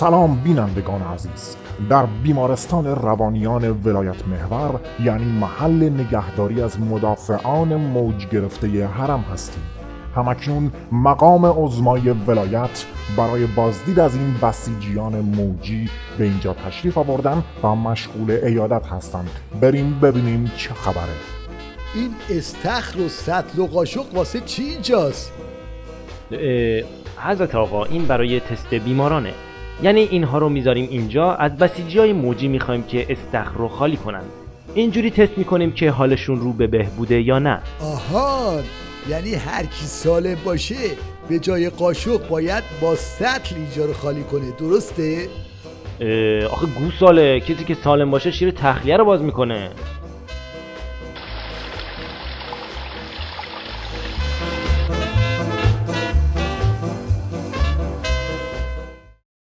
سلام بینندگان عزیز، در بیمارستان روانیان ولایت محور یعنی محل نگهداری از مدافعان موج گرفته حرم هستیم. همکنون مقام عظمای ولایت برای بازدید از این بسیجیان موجی به اینجا تشریف آوردن و مشغول عیادت هستند. بریم ببینیم چه خبره. این استخر و سطل و قاشق واسه چی اینجاست؟ حضرت آقا این برای تست بیمارانه. یعنی اینها رو میذاریم اینجا، از بسیجیای موجی میخوایم که استخر رو خالی کنن. اینجوری تست میکنیم که حالشون رو به بهبوده یا نه. آها، یعنی هر کی سالم باشه به جای قاشق باید با سطل اینجا رو خالی کنه، درسته؟ آخه گوساله، کسی که سالم باشه شیر تخلیه رو باز میکنه.